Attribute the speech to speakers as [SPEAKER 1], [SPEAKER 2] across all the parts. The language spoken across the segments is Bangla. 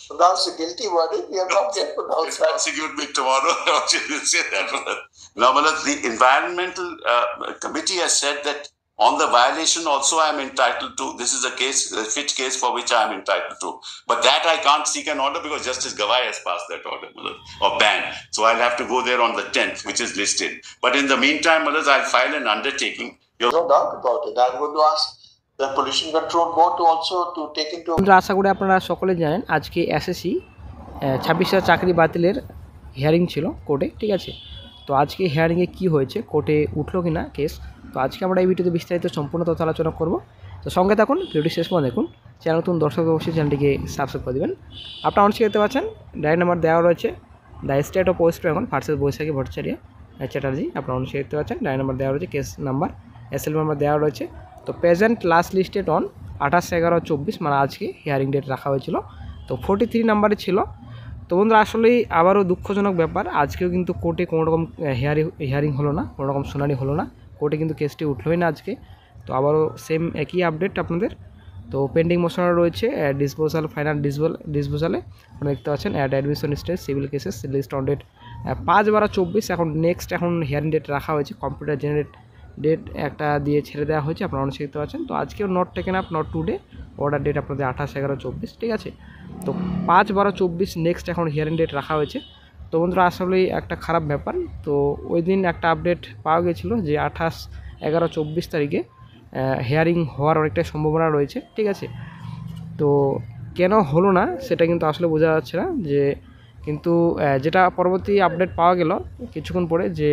[SPEAKER 1] pronounce a guilty verdict. We have not yet pronounced that.
[SPEAKER 2] Prosecute me tomorrow. Say that. Now, the environmental committee has said that on the violation also I am entitled to. This is a fit case for which I am entitled to. But that I can't seek an order because Justice Gawai has passed that order of ban. So I'll have to go there on the 10th, which is listed. But in the meantime, I'll file an undertaking.
[SPEAKER 1] No doubt about it. I'm going to ask the Pollution Control Board to also to take into.
[SPEAKER 3] আশা করি আপনারা সকলে জানেন আজকে এসএসসি 26টা চাকরি বাতিলের হিয়ারিং ছিল কোর্টে, ঠিক আছে। তো আজকে হিয়ারিংয়ে কী হয়েছে, কোর্টে উঠলো কি না কেস, তো আজকে আমরা এই ভিডিওতে বিস্তারিত সম্পূর্ণ তথ্য আলোচনা করব। তো সঙ্গে থাকুন, ভিডিওটি শেষ পর্যন্ত দেখুন। চ্যানেল নতুন দর্শক অবশ্যই চ্যানেলটিকে সাবস্ক্রাইব করে দেবেন। আপনারা অনেক দেখতে পাচ্ছেন ডায়েরি নাম্বার দেওয়া রয়েছে, the state of West Bengal versus Baishakhi Bhattacharya Chatterjee. আপনারা অনেক দেখতে পাচ্ছেন ডায়েরি নাম্বার দেওয়া রয়েছে, কেস নাম্বার এসএল নাম্বার দেওয়া রয়েছে। তো প্রেজেন্ট লাস্ট লিস্টেড অন 28/11/24, মানে আজকে হিয়ারিং ডেট রাখা হয়েছিল। তো 43 নাম্বারে ছিল। তো বন্ধুরা আসলেই আবারও দুঃখজনক ব্যাপার, আজকেও কিন্তু কোর্টে কোনো রকম হিয়ারিং হলো না, কোনো রকম শুনানি হলো না, কোর্টে কিন্তু কেসটি উঠলোই না আজকে। তো আবারও সেম একই আপডেট আপনাদের। তো পেন্ডিং মোশন রয়েছে ডিসপোজাল, ফাইনাল ডিসপোজালে আপনারা দেখতে পাচ্ছেন admission stage civil cases list on date 5/12/24। এখন নেক্সট হিয়ারিং ডেট রাখা হয়েছে, কম্পিউটার জেনারেট ডেট একটা দিয়ে ছেড়ে দেওয়া হয়েছে, আপনারা অনেক দেখতে পাচ্ছেন। তো আজকেও not taken up, not today, order date আপনাদের 28/11/24, ঠিক আছে। তো 5/12/24 নেক্সট এখন হিয়ারিং ডেট রাখা হয়েছে। তো বন্ধুরা আসলেই একটা খারাপ ব্যাপার। তো ওই দিন একটা আপডেট পাওয়া গেছিলো যে 28/11/24 তারিখে হিয়ারিং হওয়ার অনেকটাই সম্ভাবনা রয়েছে, ঠিক আছে। তো কেন হলো না সেটা কিন্তু আসলে বোঝা যাচ্ছে না, যে কিন্তু যেটা পরবর্তী আপডেট পাওয়া গেল কিছুক্ষণ পরে যে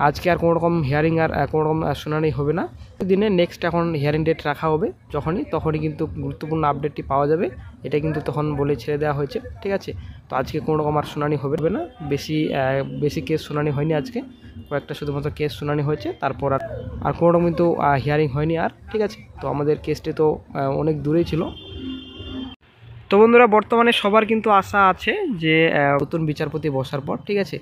[SPEAKER 3] আজকে আর কোনো রকম হিয়ারিং আর কোনো রকম শুনানি হবে না, দিনে নেক্সট এখন হিয়ারিং ডেট রাখা হবে তখনই কিন্তু গুরুত্বপূর্ণ আপডেটটি পাওয়া যাবে, এটা কিন্তু তখন বলে ছেড়ে দেওয়া হয়েছে, ঠিক আছে। তো আজকে কোনো রকম আর শুনানি হবে না, বেশি কেস শুনানি হয়নি আজকে, কয়েকটা শুধুমাত্র কেস শুনানি হয়েছে, তারপর আর কোনো রকম কিন্তু হিয়ারিং হয়নি আর, ঠিক আছে। তো আমাদের কেসটি তো অনেক দূরেই ছিল। তো বন্ধুরা বর্তমানে সবার কিন্তু আশা আছে যে নতুন বিচারপতি বসার পর, ঠিক আছে।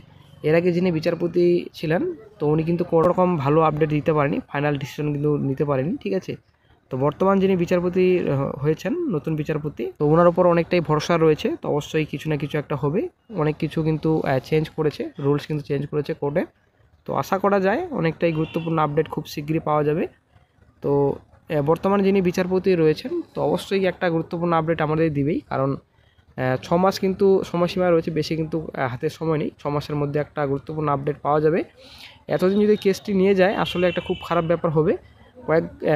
[SPEAKER 3] এর আগে যিনি বিচারপতি ছিলেন তো উনি কিন্তু কোনো রকম ভালো আপডেট দিতে পারেনি, ফাইনাল ডিসিশন কিন্তু নিতে পারেনি, ঠিক আছে। তো বর্তমান যিনি বিচারপতি হয়েছেন, নতুন বিচারপতি, তো ওনার ওপর অনেকটাই ভরসা রয়েছে। তো অবশ্যই কিছু না কিছু একটা হবে, অনেক কিছু কিন্তু চেঞ্জ করেছে, রুলস কিন্তু চেঞ্জ করেছে কোর্টে। তো আশা করা যায় অনেকটাই গুরুত্বপূর্ণ আপডেট খুব শীঘ্রই পাওয়া যাবে। তো বর্তমানে যিনি বিচারপতি রয়েছেন তো অবশ্যই একটা গুরুত্বপূর্ণ আপডেট আমাদের দিবেই, কারণ 6 মাস কিন্তু সময়সীমা রয়েছে, বেশি কিন্তু হাতে সময় নেই, 6 মাসের মধ্যে একটা গুরুত্বপূর্ণ আপডেট পাওয়া যাবে। এতদিন যদি কেসটি নিয়ে যায় আসলে একটা খুব খারাপ ব্যাপার হবে,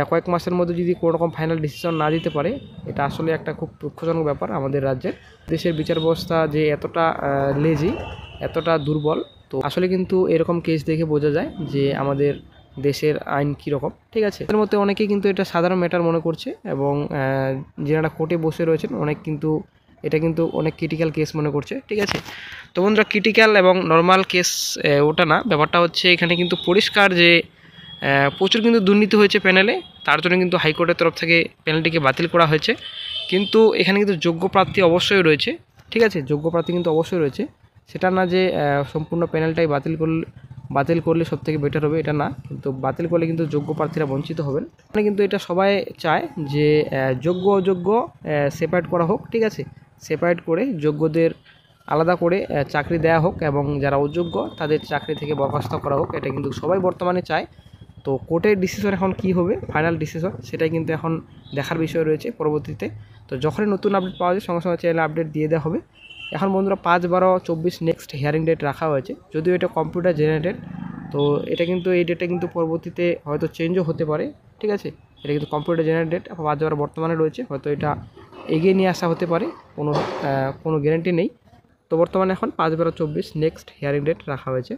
[SPEAKER 3] কয়েক মাসের মধ্যে যদি কোনো রকম ফাইনাল ডিসিশন না দিতে পারে, এটা আসলে একটা খুব দুঃখজনক ব্যাপার আমাদের রাজ্যের। দেশের বিচার ব্যবস্থা যে এতটা লেজি, এতটা দুর্বল, তো আসলে কিন্তু এরকম কেস দেখে বোঝা যায় যে আমাদের দেশের আইন কীরকম, ঠিক আছে। এর মধ্যে অনেকেই কিন্তু এটা সাধারণ ম্যাটার মনে করছে, এবং যারা কোর্টে বসে রয়েছেন অনেক কিন্তু এটা কিন্তু অনেক ক্রিটিক্যাল কেস মনে করছে, ঠিক আছে। তো বন্ধুরা ক্রিটিক্যাল এবং নর্মাল কেস ওটা না, ব্যাপারটা হচ্ছে এখানে কিন্তু পরিষ্কার যে প্রচুর কিন্তু দুর্নীতি হয়েছে প্যানেলে, তার জন্য কিন্তু হাইকোর্টের তরফ থেকে প্যানেলটিকে বাতিল করা হয়েছে। কিন্তু এখানে কিন্তু যোগ্য প্রার্থী অবশ্যই রয়েছে, ঠিক আছে, যোগ্য প্রার্থী কিন্তু অবশ্যই রয়েছে। সেটা না যে সম্পূর্ণ প্যানেলটাই বাতিল করলে সব থেকে বেটার হবে, এটা না, কিন্তু বাতিল করলে কিন্তু যোগ্য প্রার্থীরা বঞ্চিত হবেন। মানে কিন্তু এটা সবাই চায় যে যোগ্য অযোগ্য সেপারেট করা হোক, ঠিক আছে, সেপারেট করে যোগ্যদের আলাদা করে চাকরি দেওয়া হোক, এবং যারা অযোগ্য তাদের চাকরি থেকে বরখাস্ত করা হোক, এটা কিন্তু সবাই বর্তমানে চায়। তো কোর্টের ডিসিশন এখন কী হবে, ফাইনাল ডিসিশন, সেটাই কিন্তু এখন দেখার বিষয় রয়েছে পরবর্তীতে। তো যখনই নতুন আপডেট পাওয়া যায় সঙ্গে সঙ্গে চ্যানেলে আপডেট দিয়ে দেওয়া হবে। এখন বন্ধুরা 5/12/24 নেক্সট হিয়ারিং ডেট রাখা হয়েছে, যদিও এটা কম্পিউটার জেনারেটেড, তো এটা কিন্তু এই ডেটটা কিন্তু পরবর্তীতে হয়তো চেঞ্জও হতে পারে, ঠিক আছে। এটা কিন্তু কম্পিউটার জেনারেটেড ডেট 5/12 বর্তমানে রয়েছে, হয়তো এটা এগিয়ে নিয়ে আসা হতে পারে, কোনো গ্যারান্টি নেই। তো বর্তমানে এখন 5/12/24 নেক্সট হিয়ারিং ডেট রাখা হয়েছে।